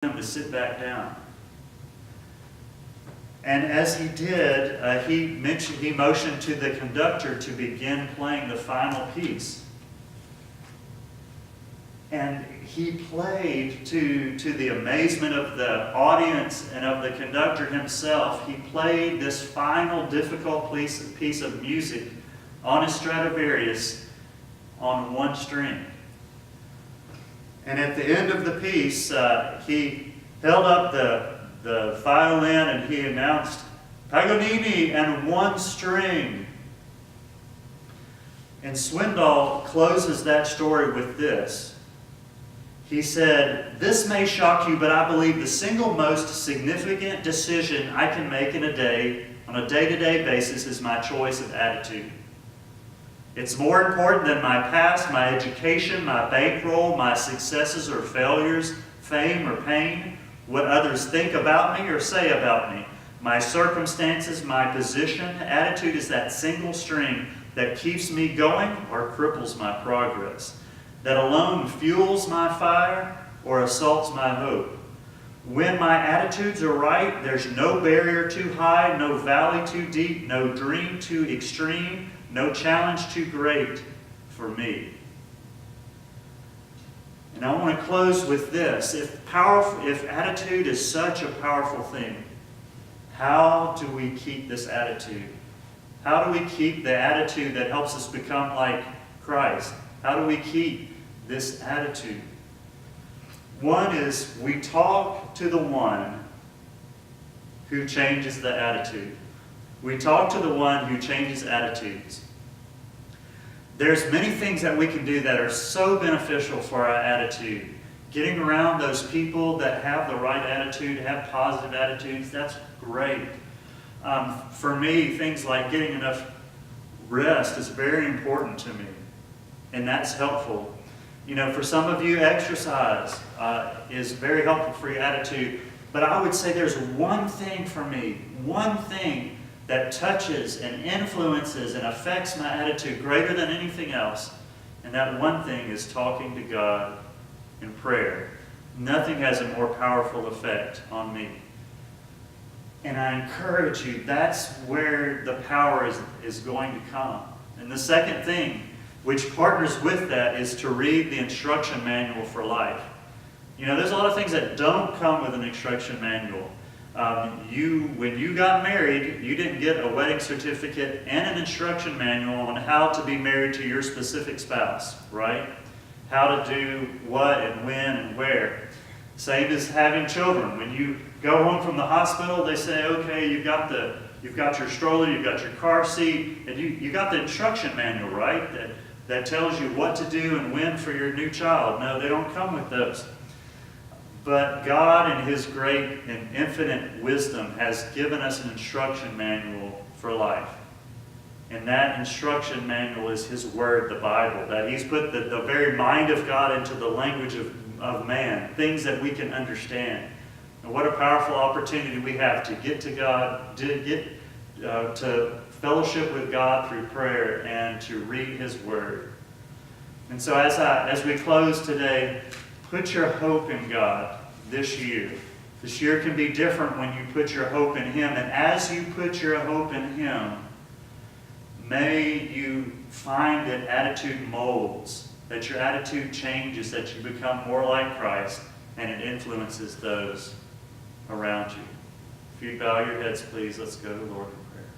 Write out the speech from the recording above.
him to sit back down. And as he did, he motioned to the conductor to begin playing the final piece. And he played to the amazement of the audience and of the conductor himself. He played this final difficult piece of music on his Stradivarius on one string. And at the end of the piece, he held up the violin and he announced, Paganini and one string. And Swindoll closes that story with this. He said, "This may shock you, but I believe the single most significant decision I can make in a day, on a day-to-day basis, is my choice of attitude. It's more important than my past, my education, my bankroll, my successes or failures, fame or pain, what others think about me or say about me, my circumstances, my position. Attitude is that single string that keeps me going or cripples my progress, that alone fuels my fire or assaults my hope. When my attitudes are right, there's no barrier too high, no valley too deep, no dream too extreme, no challenge too great for me." And I want to close with this. If attitude is such a powerful thing, how do we keep this attitude? How do we keep the attitude that helps us become like Christ? How do we keep this attitude? One is we talk to the one who changes the attitude. We talk to the one who changes attitudes. There's many things that we can do that are so beneficial for our attitude. Getting around those people that have the right attitude, have positive attitudes, that's great. For me, things like getting enough rest is very important to me, and that's helpful. You know, for some of you, exercise is very helpful for your attitude, but I would say there's one thing for me, one thing that touches and influences and affects my attitude greater than anything else. And that one thing is talking to God in prayer. Nothing has a more powerful effect on me. And I encourage you, that's where the power is going to come. And the second thing, which partners with that, is to read the instruction manual for life. You know, there's a lot of things that don't come with an instruction manual. When you got married, you didn't get a wedding certificate and an instruction manual on how to be married to your specific spouse, right? How to do what and when and where. Same as having children. When you go home from the hospital, they say, okay, you've got your stroller, you've got your car seat, and you got the instruction manual, right? That tells you what to do and when for your new child. No, they don't come with those. But God, in His great and infinite wisdom, has given us an instruction manual for life. And that instruction manual is His Word, the Bible, that He's put the very mind of God into the language of man, things that we can understand. And what a powerful opportunity we have to get to God, to fellowship with God through prayer and to read His Word. And so as we close today, put your hope in God this year. This year can be different when you put your hope in Him. And as you put your hope in Him, may you find that attitude molds, that your attitude changes, that you become more like Christ, and it influences those around you. If you bow your heads, please, let's go to the Lord in prayer.